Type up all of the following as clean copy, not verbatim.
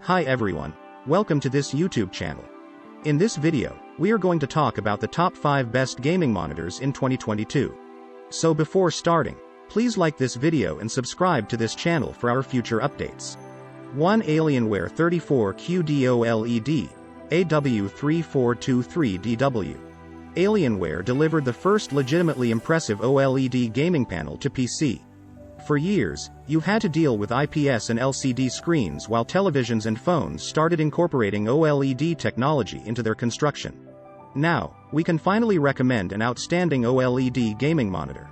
Hi everyone, welcome to this YouTube channel. In this video, we are going to talk about the top 5 best gaming monitors in 2022. So before starting, please like this video and subscribe to this channel for our future updates. 1. Alienware 34QD OLED, AW3423DW. Alienware delivered the first legitimately impressive OLED gaming panel to PC. For years, you've had to deal with IPS and LCD screens while televisions and phones started incorporating OLED technology into their construction. Now, we can finally recommend an outstanding OLED gaming monitor.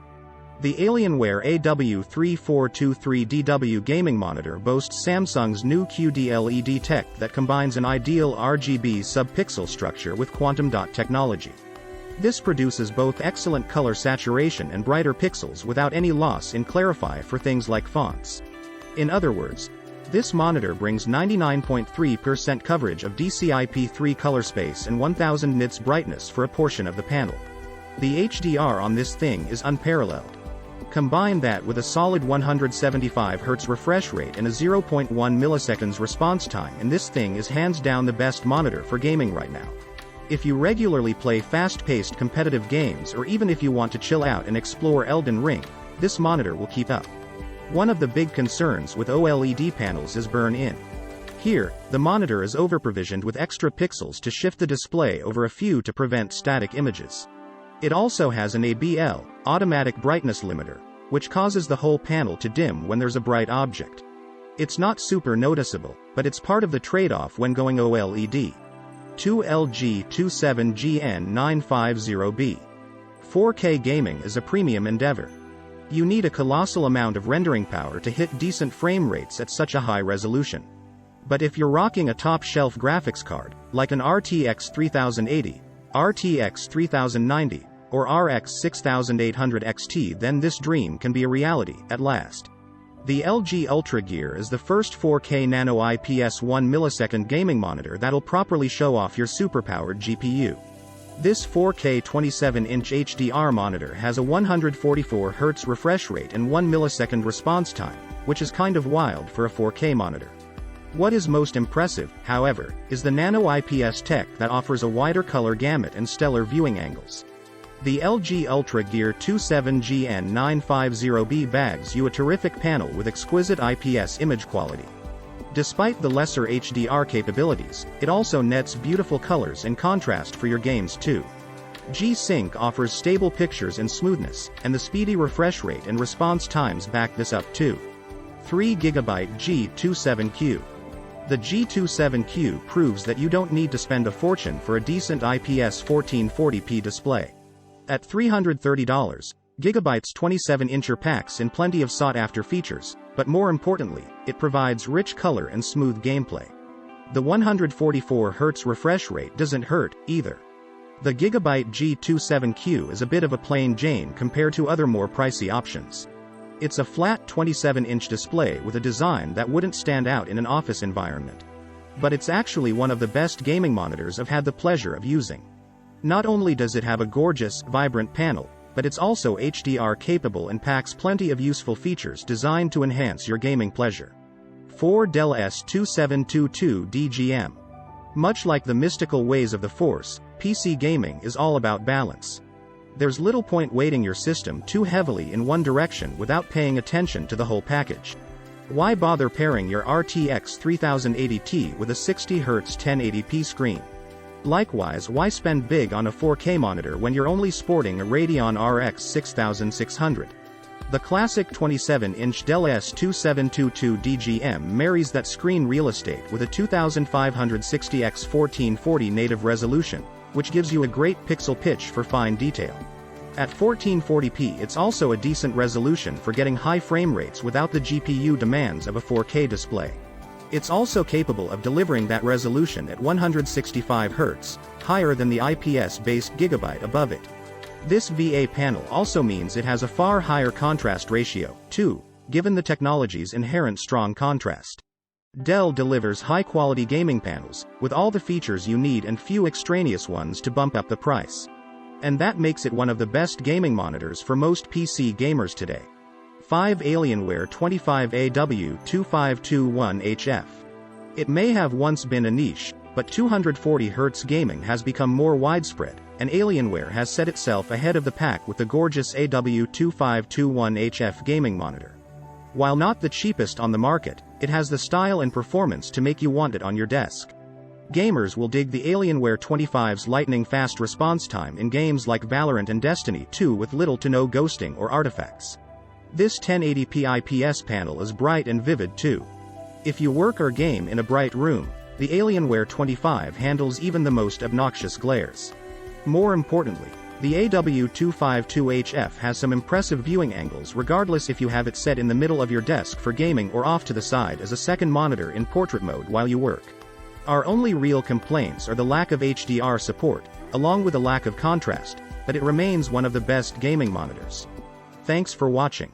The Alienware AW3423DW gaming monitor boasts Samsung's new QD-LED tech that combines an ideal RGB sub-pixel structure with quantum dot technology. This produces both excellent color saturation and brighter pixels without any loss in clarify for things like fonts. In other words, this monitor brings 99.3% coverage of DCI-P3 color space and 1000 nits brightness for a portion of the panel. The HDR on this thing is unparalleled. Combine that with a solid 175 Hz refresh rate and a 0.1 milliseconds response time and this thing is hands down the best monitor for gaming right now. If you regularly play fast-paced competitive games or even if you want to chill out and explore Elden Ring, this monitor will keep up. One of the big concerns with OLED panels is burn-in. Here, the monitor is over-provisioned with extra pixels to shift the display over a few to prevent static images. It also has an ABL, automatic brightness limiter, which causes the whole panel to dim when there's a bright object. It's not super noticeable, but it's part of the trade-off when going OLED. 2LG27GN950B. 4K gaming is a premium endeavor. You need a colossal amount of rendering power to hit decent frame rates at such a high resolution. But if you're rocking a top-shelf graphics card, like an RTX 3080, RTX 3090, or RX 6800 XT, then this dream can be a reality at last. The LG Ultra Gear is the first 4K Nano IPS 1 millisecond gaming monitor that'll properly show off your superpowered GPU. This 4K 27-inch HDR monitor has a 144 Hz refresh rate and 1 millisecond response time, which is kind of wild for a 4K monitor. What is most impressive, however, is the Nano IPS tech that offers a wider color gamut and stellar viewing angles. The LG Ultra Gear 27GN950B bags you a terrific panel with exquisite IPS image quality. Despite the lesser HDR capabilities, it also nets beautiful colors and contrast for your games too. G-Sync offers stable pictures and smoothness, and the speedy refresh rate and response times back this up too. 3GB G27Q. The G27Q proves that you don't need to spend a fortune for a decent IPS 1440p display. At $330, Gigabyte's 27-incher packs in plenty of sought-after features, but more importantly, it provides rich color and smooth gameplay. The 144 Hz refresh rate doesn't hurt, either. The Gigabyte G27Q is a bit of a plain Jane compared to other more pricey options. It's a flat 27-inch display with a design that wouldn't stand out in an office environment. But it's actually one of the best gaming monitors I've had the pleasure of using. Not only does it have a gorgeous, vibrant panel, but it's also HDR capable and packs plenty of useful features designed to enhance your gaming pleasure. 4. Dell S2722DGM. Much like the mystical ways of the Force, PC gaming is all about balance. There's little point weighting your system too heavily in one direction without paying attention to the whole package. Why bother pairing your RTX 3080 Ti with a 60Hz 1080p screen? Likewise, why spend big on a 4K monitor when you're only sporting a Radeon RX 6600? The classic 27-inch Dell S2722DGM marries that screen real estate with a 2560x1440 native resolution, which gives you a great pixel pitch for fine detail. At 1440p it's also a decent resolution for getting high frame rates without the GPU demands of a 4K display. It's also capable of delivering that resolution at 165 Hz, higher than the IPS-based Gigabyte above it. This VA panel also means it has a far higher contrast ratio, too, given the technology's inherent strong contrast. Dell delivers high-quality gaming panels, with all the features you need and few extraneous ones to bump up the price. And that makes it one of the best gaming monitors for most PC gamers today. 5. Alienware 25AW2521HF. It may have once been a niche, but 240Hz gaming has become more widespread, and Alienware has set itself ahead of the pack with the gorgeous AW2521HF gaming monitor. While not the cheapest on the market, it has the style and performance to make you want it on your desk. Gamers will dig the Alienware 25's lightning-fast response time in games like Valorant and Destiny 2 with little to no ghosting or artifacts. This 1080p IPS panel is bright and vivid too. If you work or game in a bright room, the Alienware 25 handles even the most obnoxious glares. More importantly, the AW252HF has some impressive viewing angles regardless if you have it set in the middle of your desk for gaming or off to the side as a second monitor in portrait mode while you work. Our only real complaints are the lack of HDR support, along with the lack of contrast, but it remains one of the best gaming monitors. Thanks for watching.